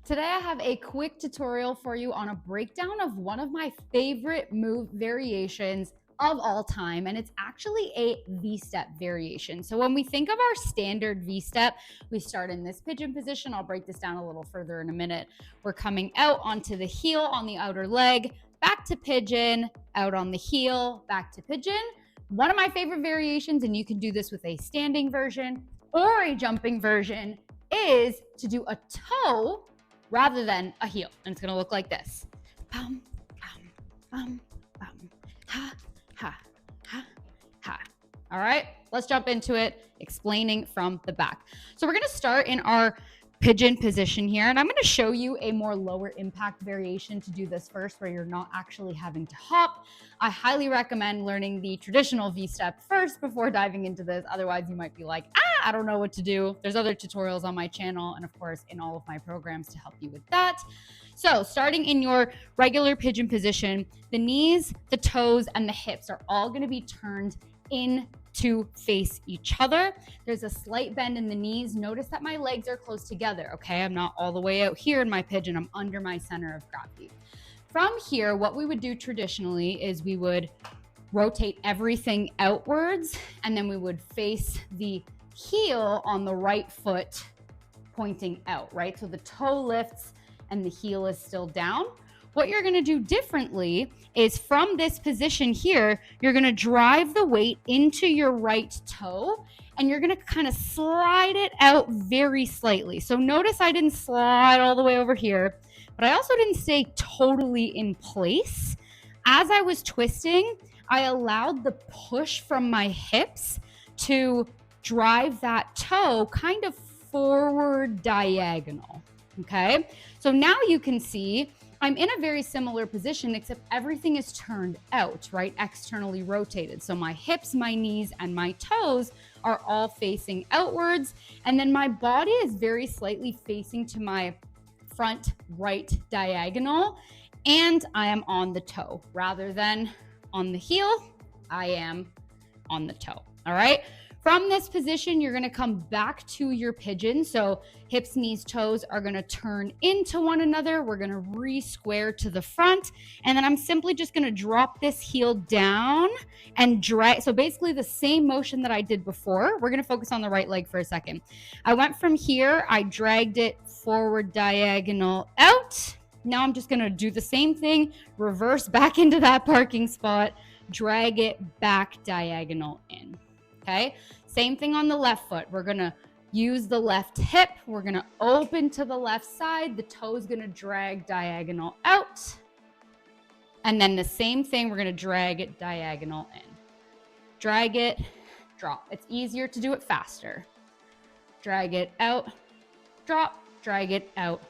Today I have a quick tutorial for you on a breakdown of one of my favorite move variations of all time, and it's actually a V-step variation. So when we think of our standard V-step, we start in this pigeon position. I'll break this down a little further in a minute. We're coming out onto the heel on the outer leg, back to pigeon, out on the heel, back to pigeon. One of my favorite variations, and you can do this with a standing version or a jumping version, is to do a toe rather than a heel. And it's gonna look like this. Bum, bum, bum, bum. Ha, ha, ha, ha. All right, let's jump into it, explaining from the back. So we're gonna start in our pigeon position here, and I'm gonna show you a more lower impact variation to do this first, where you're not actually having to hop. I highly recommend learning the traditional V-step first before diving into this. Otherwise, you might be like, I don't know what to do. There's other tutorials on my channel and of course in all of my programs to help you with that. So starting in your regular pigeon position, the knees, the toes, and the hips are all gonna be turned in to face each other. There's a slight bend in the knees. Notice that my legs are close together, okay? I'm not all the way out here in my pigeon. I'm under my center of gravity. From here, what we would do traditionally is we would rotate everything outwards, and then we would face the heel on the right foot pointing out, right? So the toe lifts and the heel is still down. What you're gonna do differently is from this position here, you're gonna drive the weight into your right toe and you're gonna kind of slide it out very slightly. So notice I didn't slide all the way over here, but I also didn't stay totally in place. As I was twisting, I allowed the push from my hips to drive that toe kind of forward diagonal, okay? So now you can see I'm in a very similar position, except everything is turned out, right? Externally rotated. So my hips, my knees, and my toes are all facing outwards. And then my body is very slightly facing to my front right diagonal. And I am on the toe rather than on the heel. I am on the toe, all right? From this position, you're gonna come back to your pigeon. So hips, knees, toes are gonna turn into one another. We're gonna re-square to the front. And then I'm simply just gonna drop this heel down and drag. So basically the same motion that I did before. We're gonna focus on the right leg for a second. I went from here, I dragged it forward diagonal out. Now I'm just gonna do the same thing, reverse back into that parking spot, drag it back diagonal in. Okay, same thing on the left foot. We're gonna use the left hip. We're gonna open to the left side. The toe's gonna drag diagonal out. And then the same thing, we're gonna drag it diagonal in. Drag it, drop. It's easier to do it faster. Drag it out, drop, drag it out,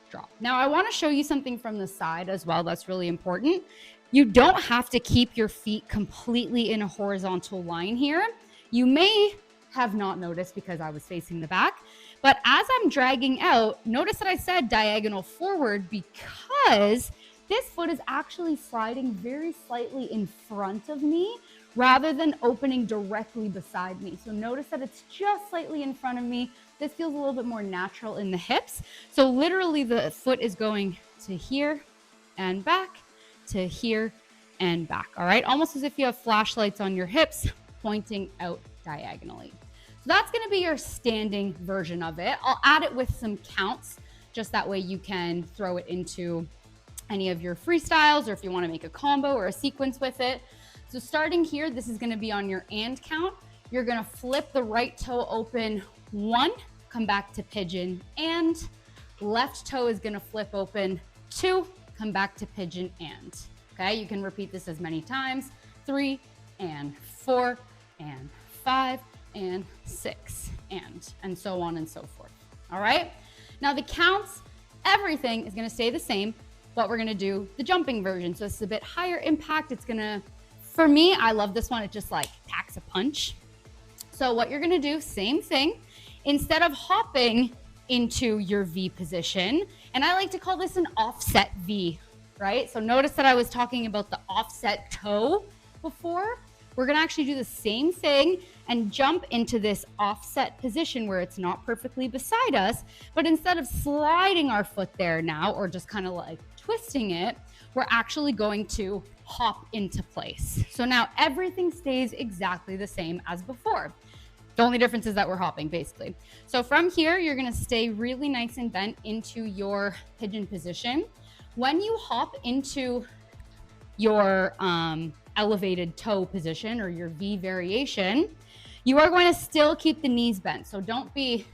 drop. Now I wanna show you something from the side as well that's really important. You don't have to keep your feet completely in a horizontal line here. You may have not noticed because I was facing the back, but as I'm dragging out, notice that I said diagonal forward because this foot is actually sliding very slightly in front of me rather than opening directly beside me. So notice that it's just slightly in front of me. This feels a little bit more natural in the hips. So literally the foot is going to here and back, to here and back, all right? Almost as if you have flashlights on your hips pointing out diagonally. So that's gonna be your standing version of it. I'll add it with some counts, just that way you can throw it into any of your freestyles or if you wanna make a combo or a sequence with it. So starting here, this is gonna be on your and count. You're gonna flip the right toe open 1, come back to pigeon and. Left toe is gonna flip open 2, come back to pigeon and. Okay, you can repeat this as many times. 3 and 4 and 5 and 6 and so on and so forth. All right, now the counts, everything is gonna stay the same, but we're gonna do the jumping version. So it's a bit higher impact. It's gonna, for me, I love this one. It just like packs a punch. So what you're gonna do, same thing. Instead of hopping into your V position, and I like to call this an offset V, right? So notice that I was talking about the offset toe before. we're gonna actually do the same thing and jump into this offset position where it's not perfectly beside us, but instead of sliding our foot there now, or just kind of like twisting it, we're actually going to hop into place. So now everything stays exactly the same as before. The only difference is that we're hopping, basically. So from here, you're gonna stay really nice and bent into your pigeon position. When you hop into your elevated toe position or your V variation, you are going to still keep the knees bent. So don't be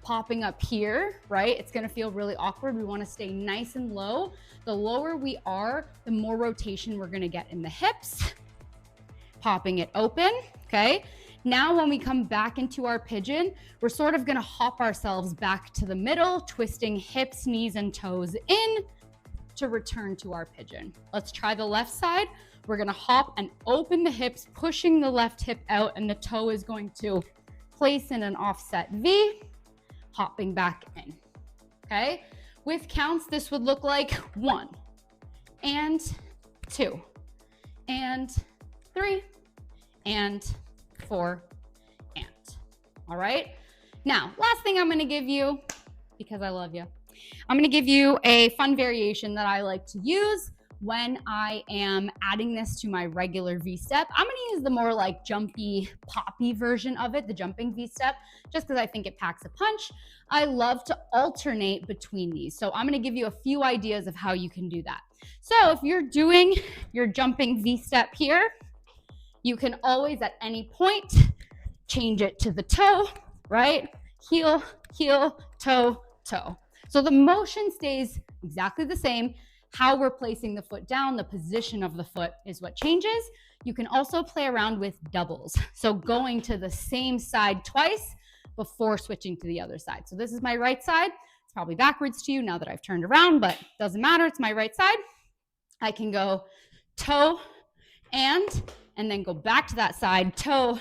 popping up here, right? It's gonna feel really awkward. We wanna stay nice and low. The lower we are, the more rotation we're gonna get in the hips, popping it open, okay? Now when we come back into our pigeon, we're sort of gonna hop ourselves back to the middle, twisting hips, knees, and toes in to return to our pigeon. Let's try the left side. We're gonna hop and open the hips, pushing the left hip out, and the toe is going to place in an offset V, hopping back in, okay? With counts, this would look like 1 and 2 and 3 and 4 and. All right? Now, last thing I'm gonna give you, because I love you, I'm gonna give you a fun variation that I like to use when I am adding this to my regular V-step. I'm gonna use the more like jumpy, poppy version of it, the jumping V-step, just because I think it packs a punch. I love to alternate between these. So I'm gonna give you a few ideas of how you can do that. So if you're doing your jumping V-step here, you can always at any point change it to the toe, right? Heel, heel, toe, toe. So the motion stays exactly the same. How we're placing the foot down, the position of the foot is what changes. You can also play around with doubles. So going to the same side twice before switching to the other side. So this is my right side. It's probably backwards to you now that I've turned around, but doesn't matter, it's my right side. I can go toe and then go back to that side, toe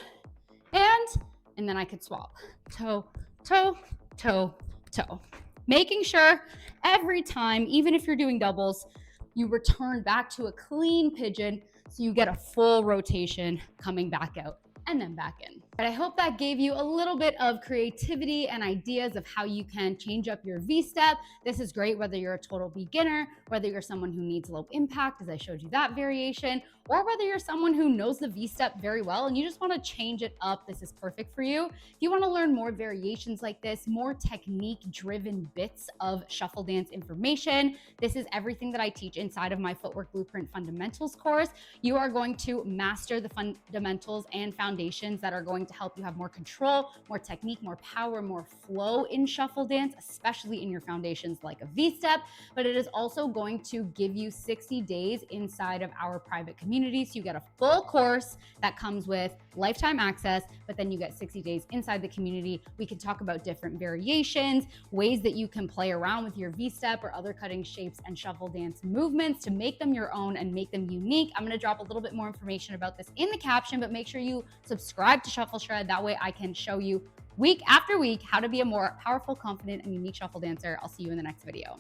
and then I could swap. Toe, toe, toe, toe. Making sure every time, even if you're doing doubles, you return back to a clean pigeon so you get a full rotation coming back out and then back in. But I hope that gave you a little bit of creativity and ideas of how you can change up your V-step. This is great whether you're a total beginner, whether you're someone who needs low impact, as I showed you that variation, or whether you're someone who knows the V-step very well and you just want to change it up. This is perfect for you. If you want to learn more variations like this, more technique-driven bits of shuffle dance information, this is everything that I teach inside of my Footwork Blueprint Fundamentals course. You are going to master the fundamentals and foundations that are going to help you have more control, more technique, more power, more flow in shuffle dance, especially in your foundations like a V-step. But it is also going to give you 60 days inside of our private community. So you get a full course that comes with lifetime access, but then you get 60 days inside the community. We can talk about different variations, ways that you can play around with your V-step or other cutting shapes and shuffle dance movements to make them your own and make them unique. I'm going to drop a little bit more information about this in the caption, but make sure you subscribe to Shuffle Shred. That way I can show you week after week how to be a more powerful, confident, and unique shuffle dancer. I'll see you in the next video.